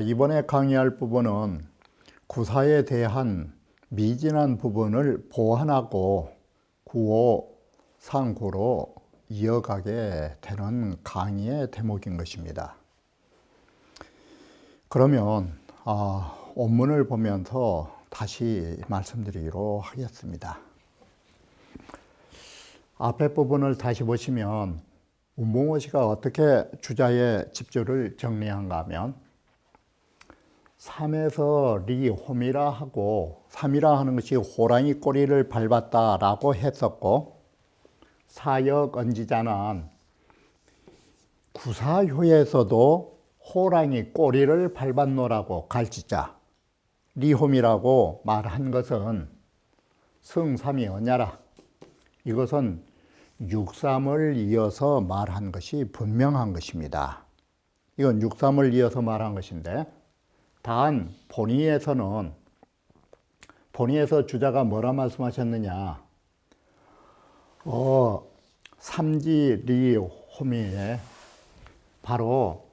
이번에 강의할 부분은 구사에 대한 미진한 부분을 보완하고 구호, 상구로 이어가게 되는 강의의 대목인 것입니다. 그러면 원문을 보면서 다시 말씀드리기로 하겠습니다. 앞에 부분을 다시 보시면 운봉호 씨가 어떻게 주자의 집주를 정리한가 하면 3에서 리홈이라 하고 3이라 하는 것이 호랑이 꼬리를 밟았다라고 했었고, 사역 언지자는 구사효에서도 호랑이 꼬리를 밟았노라고 갈지자 리홈이라고 말한 것은 승삼이 언냐라, 이것은 육삼을 이어서 말한 것이 분명한 것입니다. 이건 육삼을 이어서 말한 것인데, 단 본의에서 주자가 뭐라 말씀하셨느냐, 삼지리호미에 바로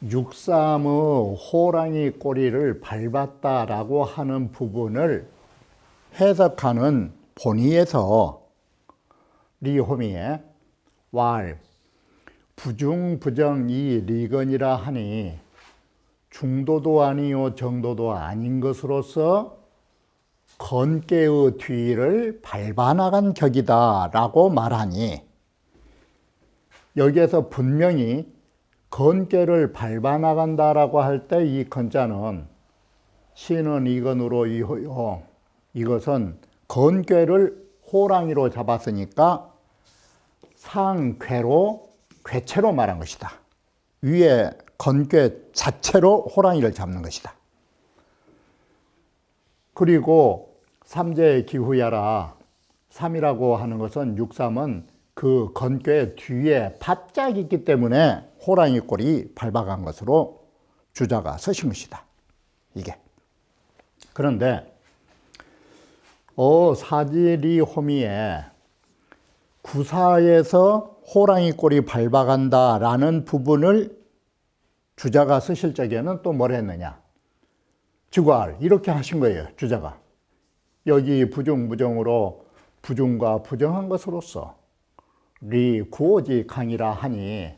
육삼의 호랑이 꼬리를 밟았다라고 하는 부분을 해석하는 본의에서 리호미에 왈 부중부정이 리건이라 하니 중도도 아니요 정도도 아닌 것으로서 건깨의 뒤를 밟아나간 격이다 라고 말하니, 여기에서 분명히 건깨를 밟아나간다 라고 할 때 이 건자는 시는 이건으로 이호요, 이것은 건깨를 호랑이로 잡았으니까 상괴로 괴체로 말한 것이다. 위에 건깨 자체로 호랑이를 잡는 것이다. 그리고 삼재의 기후야라, 3이라고 하는 것은 육삼은 그 건깨 뒤에 바짝 있기 때문에 호랑이 꼬리 밟아간 것으로 주자가 서신 것이다. 이게. 그런데 사지리호미에 구사에서 호랑이 꼬리 밟아간다라는 부분을 주자가 쓰실 적에는 또 뭘 했느냐, 즉왈 이렇게 하신 거예요. 주자가 여기 부중부정으로 부중과 부정한 것으로서 리 구호지 강이라 하니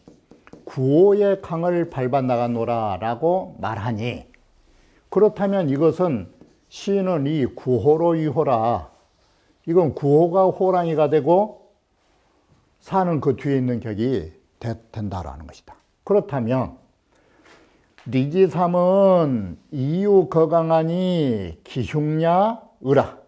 구호의 강을 밟아나가노라 라고 말하니, 그렇다면 이것은 시는 이 구호로 이호라, 이건 구호가 호랑이가 되고 사는 그 뒤에 있는 격이 된다라는 것이다. 그렇다면 리지삼은 이유 거강하니 기흉냐 의라,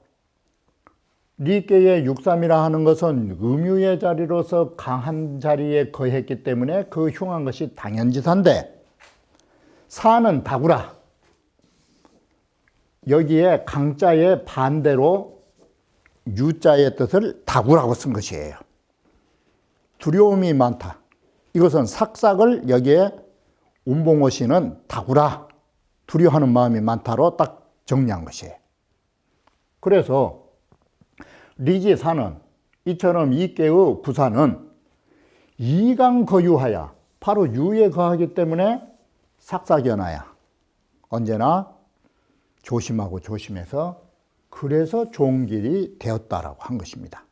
리께의 육삼이라 하는 것은 음유의 자리로서 강한 자리에 거했기 때문에 그 흉한 것이 당연지사인데, 사는 다구라, 여기에 강자의 반대로 유자의 뜻을 다구라고 쓴 것이에요. 두려움이 많다, 이것은 삭삭을 여기에 운봉호 씨는 다구라, 두려워하는 마음이 많다로 딱 정리한 것이에요. 그래서 리지사는 이처럼 이께의 구사는 이강거유하야, 바로 유에 거하기 때문에 삭삭연하야, 언제나 조심하고 조심해서 그래서 좋은 길이 되었다라고 한 것입니다.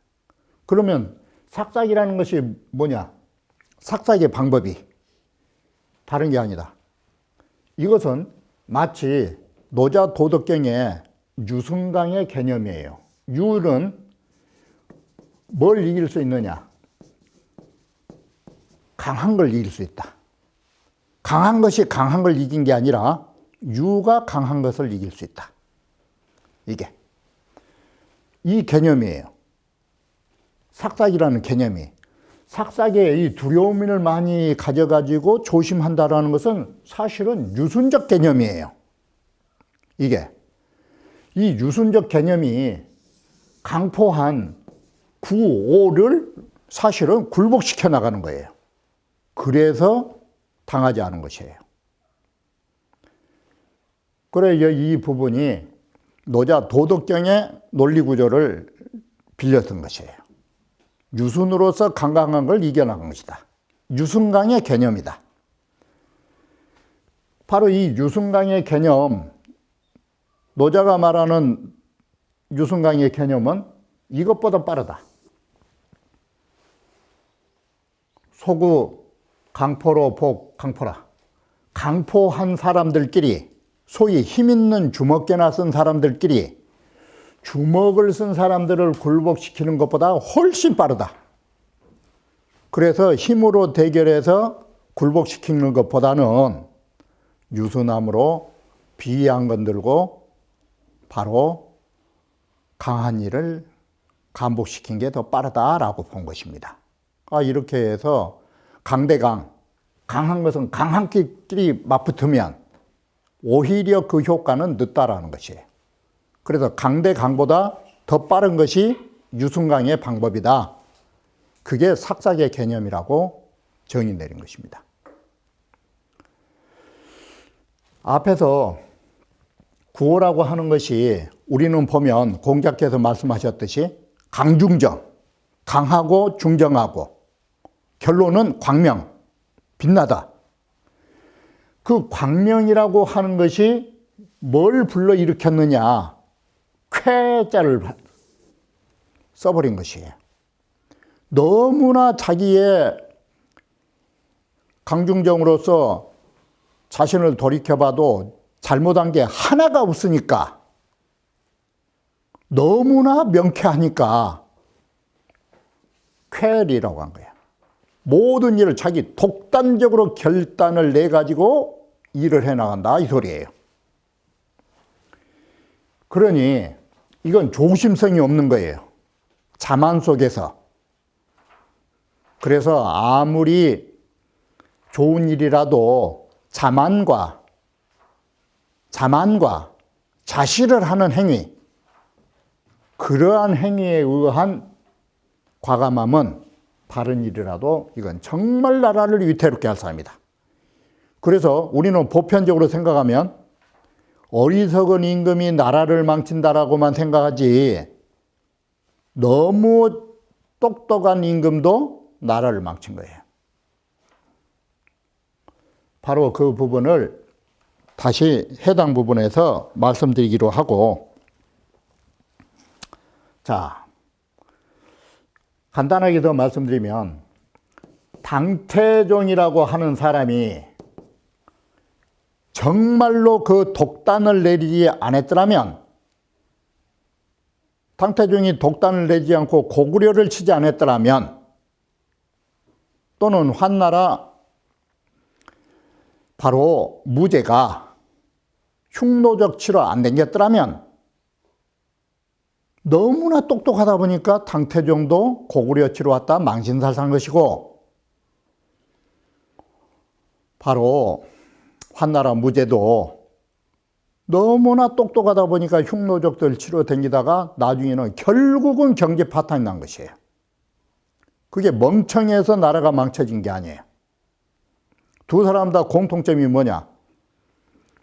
그러면 삭삭이라는 것이 뭐냐? 삭삭의 방법이 다른 게 아니다. 이것은 마치 노자 도덕경의 유승강의 개념이에요. 유는 뭘 이길 수 있느냐? 강한 걸 이길 수 있다. 강한 것이 강한 걸 이긴 게 아니라 유가 강한 것을 이길 수 있다. 이게 이 개념이에요. 삭삭이라는 개념이, 삭삭에 이 두려움을 많이 가져가지고 조심한다라는 것은 사실은 유순적 개념이에요. 이게 이 유순적 개념이 강포한 구오를 사실은 굴복시켜 나가는 거예요. 그래서 당하지 않은 것이에요. 그래 이 부분이 노자 도덕경의 논리구조를 빌렸던 것이에요. 유순으로서 강강한 걸 이겨나간 것이다. 유순강의 개념이다. 바로 이 유순강의 개념, 노자가 말하는 유순강의 개념은 이것보다 빠르다. 소구 강포로 복 강포라. 강포한 사람들끼리, 소위 힘 있는 주먹개나 쓴 사람들끼리 주먹을 쓴 사람들을 굴복시키는 것보다 훨씬 빠르다. 그래서 힘으로 대결해서 굴복시키는 것보다는 유순함으로 비한 건 들고 바로 강한 이를 감복시킨 게 더 빠르다라고 본 것입니다. 이렇게 해서 강대강, 강한 것은 강한끼리 맞붙으면 오히려 그 효과는 늦다라는 것이에요. 그래서 강대강보다 더 빠른 것이 유순강의 방법이다. 그게 삭삭의 개념이라고 정의 내린 것입니다. 앞에서 구호라고 하는 것이 우리는 보면 공자께서 말씀하셨듯이 강중정, 강하고 중정하고 결론은 광명, 빛나다. 그 광명이라고 하는 것이 뭘 불러일으켰느냐? 쾌자를 써버린 것이에요. 너무나 자기의 강중정으로서 자신을 돌이켜봐도 잘못한 게 하나가 없으니까, 너무나 명쾌하니까 쾌리라고 한 거야. 모든 일을 자기 독단적으로 결단을 내가지고 일을 해나간다 이 소리예요. 그러니 이건 조심성이 없는 거예요. 자만 속에서. 그래서 아무리 좋은 일이라도 자만과 자시를 하는 행위, 그러한 행위에 의한 과감함은 바른 일이라도 이건 정말 나라를 위태롭게 할 사람이다. 그래서 우리는 보편적으로 생각하면 어리석은 임금이 나라를 망친다라고만 생각하지, 너무 똑똑한 임금도 나라를 망친 거예요. 바로 그 부분을 다시 해당 부분에서 말씀드리기로 하고, 자, 간단하게 더 말씀드리면 당태종이라고 하는 사람이 정말로 그 독단을 내리지 않았더라면, 당태종이 독단을 내지 않고 고구려를 치지 않았더라면, 또는 환나라 바로 무제가 흉노적 치로 안 댕겼더라면, 너무나 똑똑하다 보니까 당태종도 고구려 치로 왔다 망신살산 것이고, 바로 환나라 무제도 너무나 똑똑하다 보니까 흉노적들 치러 다니다가 나중에는 결국은 경제 파탄이 난 것이에요. 그게 멍청해서 나라가 망쳐진 게 아니에요. 두 사람 다 공통점이 뭐냐?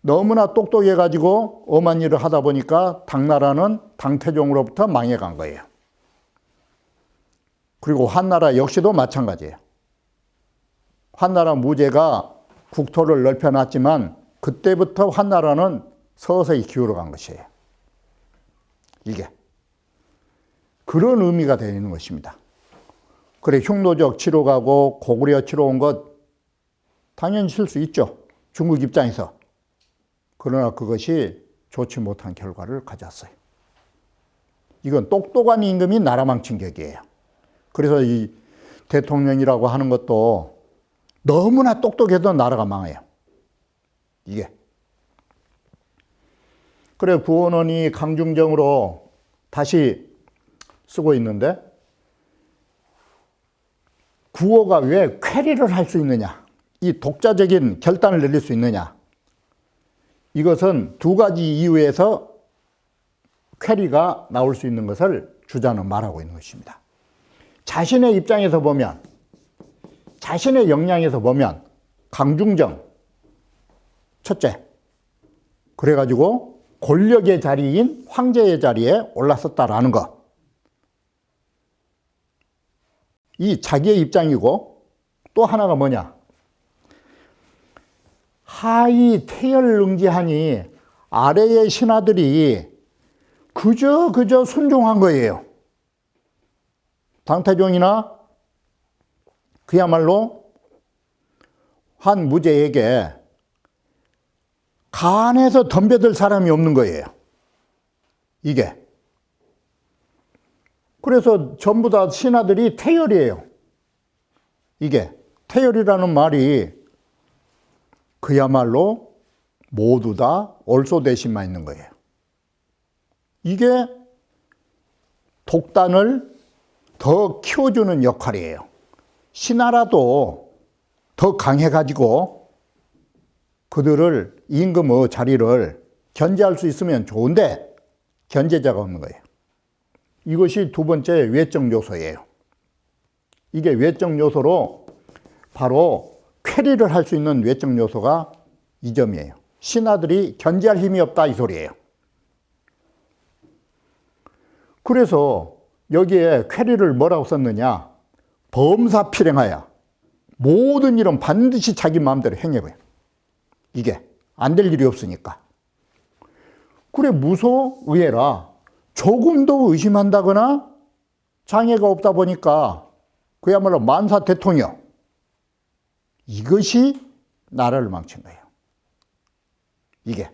너무나 똑똑해가지고 엄한 일을 하다 보니까 당나라는 당태종으로부터 망해간 거예요. 그리고 환나라 역시도 마찬가지예요. 환나라 무제가 국토를 넓혀놨지만 그때부터 환나라는 서서히 기울어간 것이에요. 이게 그런 의미가 되어 있는 것입니다. 그래, 흉노적 치러 가고 고구려 치러 온 것 당연히 칠 수 있죠, 중국 입장에서. 그러나 그것이 좋지 못한 결과를 가졌어요. 이건 똑똑한 임금이 나라 망친 격이에요. 그래서 이 대통령이라고 하는 것도 너무나 똑똑해도 나라가 망해요. 이게. 그래, 구원원이 강중정으로 다시 쓰고 있는데, 구호가 왜 쾌리를 할 수 있느냐, 이 독자적인 결단을 내릴 수 있느냐, 이것은 두 가지 이유에서 쾌리가 나올 수 있는 것을 주자는 말하고 있는 것입니다. 자신의 입장에서 보면, 자신의 역량에서 보면 강중정 첫째, 그래가지고 권력의 자리인 황제의 자리에 올랐었다라는 것. 이 자기의 입장이고, 또 하나가 뭐냐? 하위 태열능지하니 아래의 신하들이 그저 순종한 거예요. 당태종이나 그야말로 한 무제에게 간에서 덤벼들 사람이 없는 거예요. 이게. 그래서 전부 다 신하들이 태열이에요. 이게. 태열이라는 말이 그야말로 모두 다 얼소대신만 있는 거예요. 이게 독단을 더 키워주는 역할이에요. 신하라도 더 강해가지고 그들을 임금의 자리를 견제할 수 있으면 좋은데 견제자가 없는 거예요. 이것이 두 번째 외적 요소예요. 이게 외적 요소로 바로 쾌리를 할 수 있는 외적 요소가 이 점이에요. 신하들이 견제할 힘이 없다 이 소리예요. 그래서 여기에 쾌리를 뭐라고 썼느냐? 범사 필행하여 모든 일은 반드시 자기 마음대로 행해봐요. 이게 안 될 일이 없으니까. 그래 무소 의해라. 조금도 의심한다거나 장애가 없다 보니까 그야말로 만사 대통령. 이것이 나라를 망친 거예요. 이게.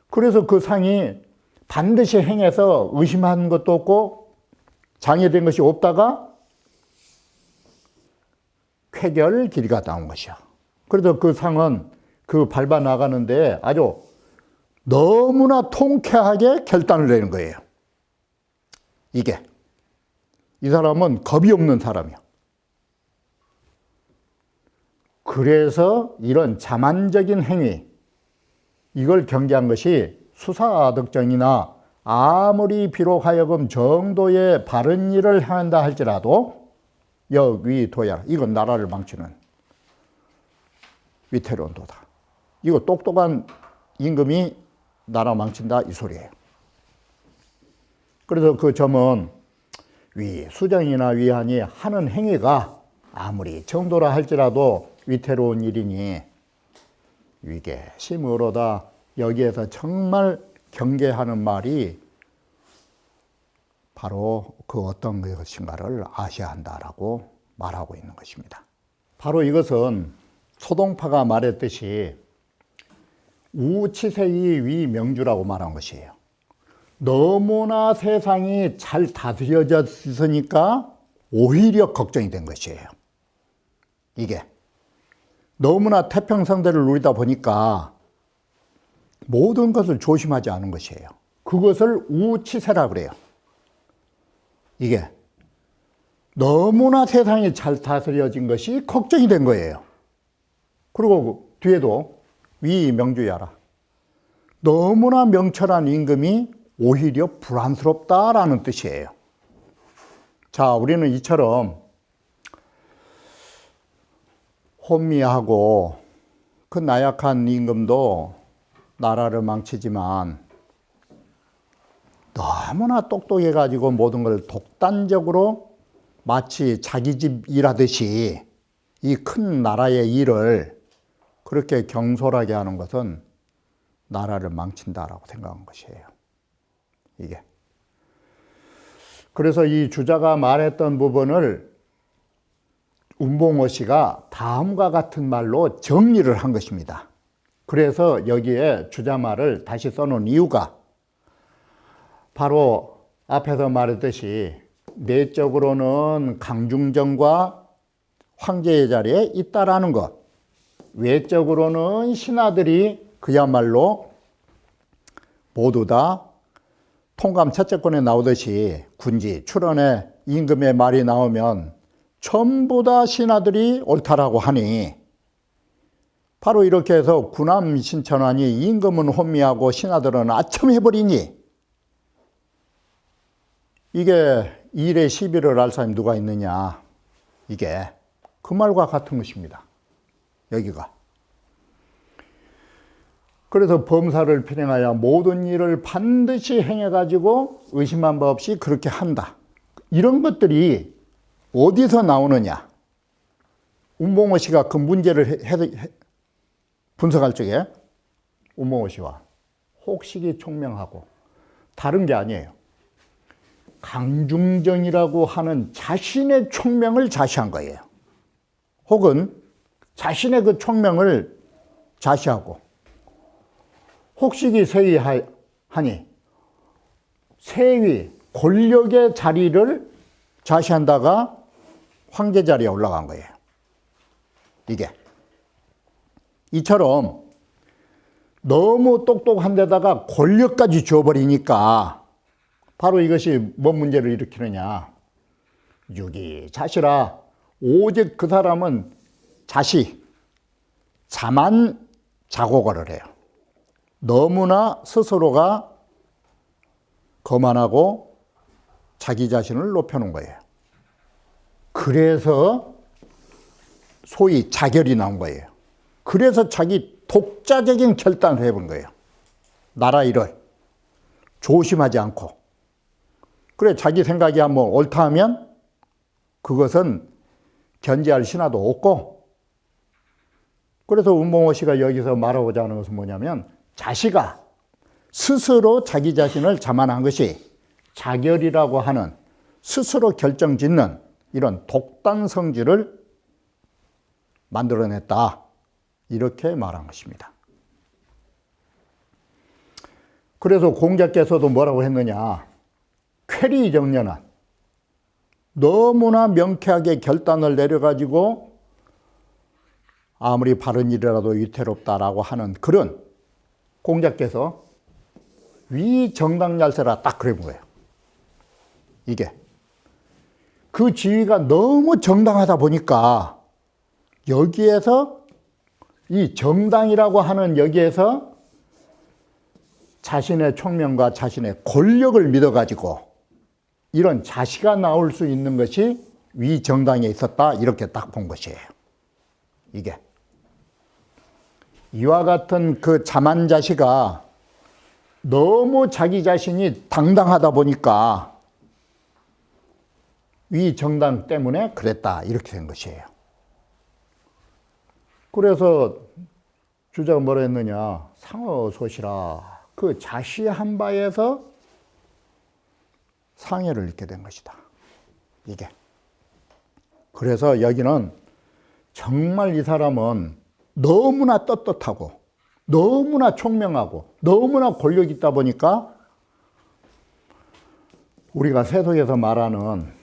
그래서 그 상이 반드시 행해서 의심한 것도 없고 장애된 것이 없다가 쾌결 길이가 나온 것이요. 그래서 그 상은 그 밟아 나가는데 아주 너무나 통쾌하게 결단을 내는 거예요. 이게. 이 사람은 겁이 없는 사람이야. 그래서 이런 자만적인 행위, 이걸 경계한 것이 수사득정이나 아무리 비록 하여금 정도의 바른 일을 한다 할지라도 역위도야. 이건 나라를 망치는 위태로운 도다. 이거 똑똑한 임금이 나라 망친다 이 소리예요. 그래서 그 점은 수정이나 위한이 하는 행위가 아무리 정도라 할지라도 위태로운 일이니 위계 심으로다. 여기에서 정말 경계하는 말이 바로 그 어떤 것인가를 아셔야 한다라고 말하고 있는 것입니다. 바로 이것은 소동파가 말했듯이 우치세이 위명주라고 말한 것이에요. 너무나 세상이 잘 다스려져 있으니까 오히려 걱정이 된 것이에요. 이게 너무나 태평성대를 누리다 보니까 모든 것을 조심하지 않은 것이에요. 그것을 우치세라 그래요. 이게 너무나 세상이 잘 다스려진 것이 걱정이 된 거예요. 그리고 뒤에도 위명주야라. 너무나 명철한 임금이 오히려 불안스럽다라는 뜻이에요. 자, 우리는 이처럼 혼미하고 그 나약한 임금도 나라를 망치지만 너무나 똑똑해가지고 모든 걸 독단적으로 마치 자기 집 일하듯이 이 큰 나라의 일을 그렇게 경솔하게 하는 것은 나라를 망친다라고 생각한 것이에요. 이게. 그래서 이 주자가 말했던 부분을 운봉호 씨가 다음과 같은 말로 정리를 한 것입니다. 그래서 여기에 주자 말을 다시 써놓은 이유가 바로 앞에서 말했듯이 내적으로는 강중정과 황제의 자리에 있다라는 것, 외적으로는 신하들이 그야말로 모두 다 통감 첫째권에 나오듯이 군지 출원에 임금의 말이 나오면 전부 다 신하들이 옳다라고 하니 바로 이렇게 해서 군함 신천하니 임금은 혼미하고 신하들은 아첨해버리니 이게 일에 시비를 할 사람이 누가 있느냐. 이게 그 말과 같은 것입니다. 여기가. 그래서 범사를 필행하여 모든 일을 반드시 행해가지고 의심한 바 없이 그렇게 한다. 이런 것들이 어디서 나오느냐. 운봉호 씨가 그 문제를 분석할 적에 운봉호 씨와 혹식이 총명하고 다른 게 아니에요. 강중정이라고 하는 자신의 총명을 자시한 거예요. 혹은 자신의 그 총명을 자시하고 혹식이 세위하니 세위, 권력의 자리를 자시한다가 황제 자리에 올라간 거예요. 이게. 이처럼 너무 똑똑한 데다가 권력까지 줘버리니까 바로 이것이 뭔 문제를 일으키느냐. 유기자시라. 오직 그 사람은 자만 자고거를 해요. 너무나 스스로가 거만하고 자기 자신을 높여놓은 거예요. 그래서 소위 자결이 나온 거예요. 그래서 자기 독자적인 결단을 해본 거예요. 나라 일을 조심하지 않고. 그래, 자기 생각이 한번 옳다 하면 그것은 견제할 신하도 없고. 그래서 운봉호 씨가 여기서 말하고자 하는 것은 뭐냐면 자시가 스스로 자기 자신을 자만한 것이 자결이라고 하는 스스로 결정짓는 이런 독단 성질을 만들어냈다. 이렇게 말한 것입니다. 그래서 공자께서도 뭐라고 했느냐. 쾌리정연한 너무나 명쾌하게 결단을 내려가지고 아무리 바른 일이라도 위태롭다라고 하는 그런 공자께서 위정당얄세라 딱 그런 거예요. 이게. 그 지위가 너무 정당하다 보니까 여기에서 이 정당이라고 하는 여기에서 자신의 총명과 자신의 권력을 믿어가지고 이런 자시가 나올 수 있는 것이 위정당에 있었다. 이렇게 딱 본 것이에요. 이게. 이와 같은 그 자만자시가 너무 자기 자신이 당당하다 보니까 위정당 때문에 그랬다. 이렇게 된 것이에요. 그래서 주자가 뭐라 했느냐. 상어소시라. 그 자시한 바에서 상해를 입게 된 것이다. 이게. 그래서 여기는 정말 이 사람은 너무나 떳떳하고 너무나 총명하고 너무나 권력이 있다 보니까 우리가 세속에서 말하는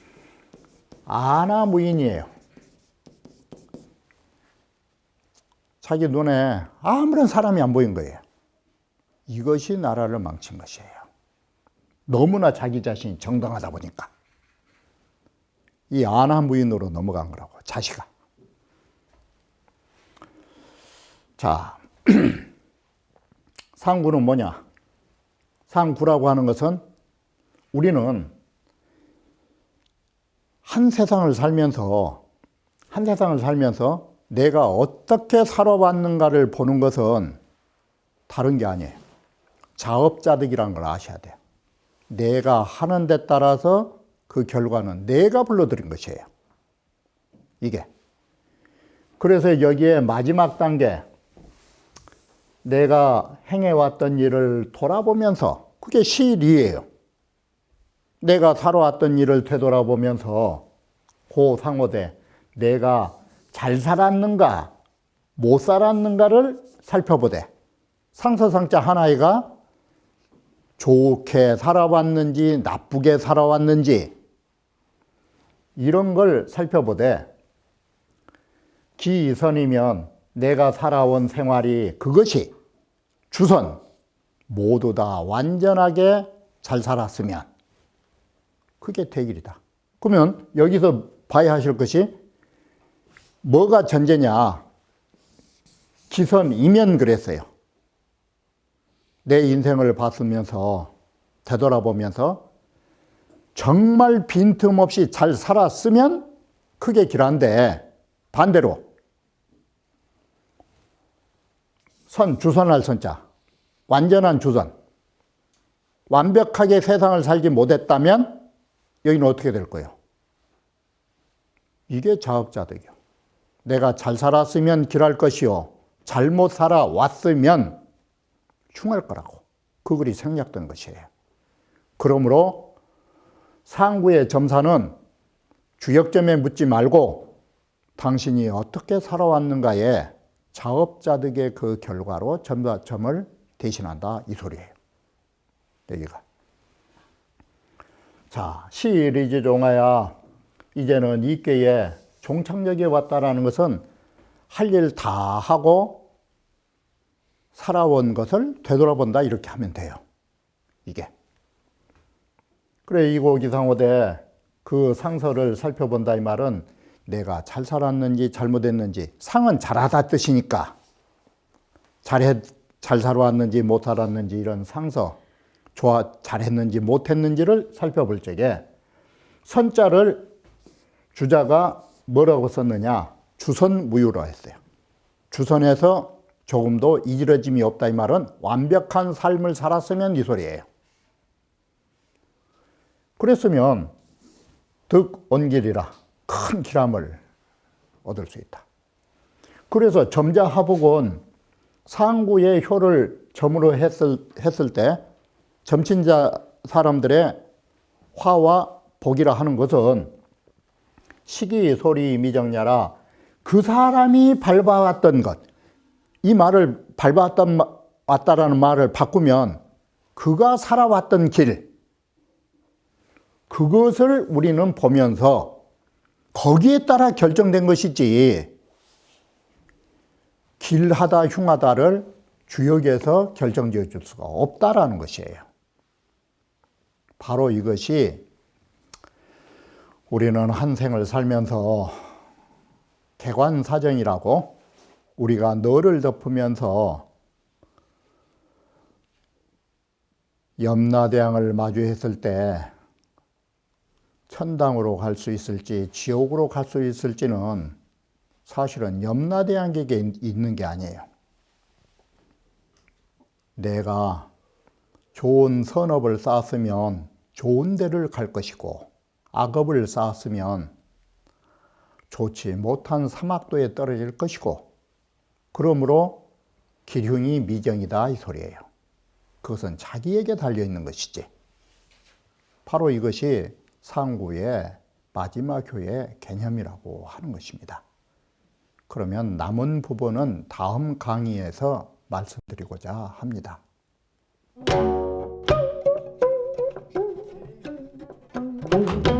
아나무인이에요. 자기 눈에 아무런 사람이 안 보인 거예요. 이것이 나라를 망친 것이에요. 너무나 자기 자신이 정당하다 보니까. 이 아나무인으로 넘어간 거라고, 자시가. 자, 상구는 뭐냐? 상구라고 하는 것은 우리는 한 세상을 살면서 내가 어떻게 살아왔는가를 보는 것은 다른 게 아니에요. 자업자득이라는 걸 아셔야 돼요. 내가 하는 데 따라서 그 결과는 내가 불러들인 것이에요. 이게. 그래서 여기에 마지막 단계, 내가 행해왔던 일을 돌아보면서, 그게 시일이에요. 내가 살아왔던 일을 되돌아보면서 고상호대, 내가 잘 살았는가 못 살았는가를 살펴보되, 상서상자 하나이가 좋게 살아왔는지 나쁘게 살아왔는지 이런 걸 살펴보되, 기선이면 내가 살아온 생활이 그것이 주선 모두 다 완전하게 잘 살았으면 그게 대길이다. 그러면 여기서 봐야 하실 것이 뭐가 전제냐. 기선이면 그랬어요. 내 인생을 봤으면서 되돌아보면서 정말 빈틈없이 잘 살았으면 그게 길한데, 반대로 주선할 선자, 완전한 주선, 완벽하게 세상을 살지 못했다면 여기는 어떻게 될 거예요? 이게 자업자득이요. 내가 잘 살았으면 길할 것이요, 잘못 살아왔으면 흉할 거라고. 그 글이 생략된 것이에요. 그러므로 상구의 점사는 주역점에 묻지 말고 당신이 어떻게 살아왔는가에 자업자득의 그 결과로 점을 대신한다, 이 소리예요. 여기가. 자, 시리즈종하야 이제는 이께에 종착역에 왔다라는 것은 할 일 다 하고 살아온 것을 되돌아본다, 이렇게 하면 돼요. 이게. 그래, 이고기상호대 그 상서를 살펴본다 이 말은 내가 잘 살았는지 잘못했는지, 상은 잘하다 뜻이니까 잘 살아왔는지 못 살았는지 이런 상서, 잘했는지 못했는지를 살펴볼 적에 선자를 주자가 뭐라고 썼느냐, 주선무유로 했어요. 주선에서 조금도 이지러짐이 없다 이 말은 완벽한 삶을 살았으면 이 소리예요. 그랬으면 득온길이라 큰 길함을 얻을 수 있다. 그래서 점자하복은 상구의 효를 점으로 했을 때 점친자 사람들의 화와 복이라 하는 것은 시기 소리 미정야라, 그 사람이 밟아왔던 것, 이 말을 밟아왔다라는 말을 바꾸면 그가 살아왔던 길, 그것을 우리는 보면서 거기에 따라 결정된 것이지, 길하다 흉하다를 주역에서 결정지어 줄 수가 없다라는 것이에요. 바로 이것이 우리는 한 생을 살면서 개관사정이라고, 우리가 너를 덮으면서 염라대왕을 마주했을 때 천당으로 갈 수 있을지 지옥으로 갈 수 있을지는 사실은 염라대왕에게 있는 게 아니에요. 내가 좋은 선업을 쌓았으면 좋은 데를 갈 것이고, 악업을 쌓았으면 좋지 못한 사막도에 떨어질 것이고, 그러므로 기흉이 미정이다, 이 소리예요. 그것은 자기에게 달려있는 것이지. 바로 이것이 상구의 마지막 효의 개념이라고 하는 것입니다. 그러면 남은 부분은 다음 강의에서 말씀드리고자 합니다. Thank you.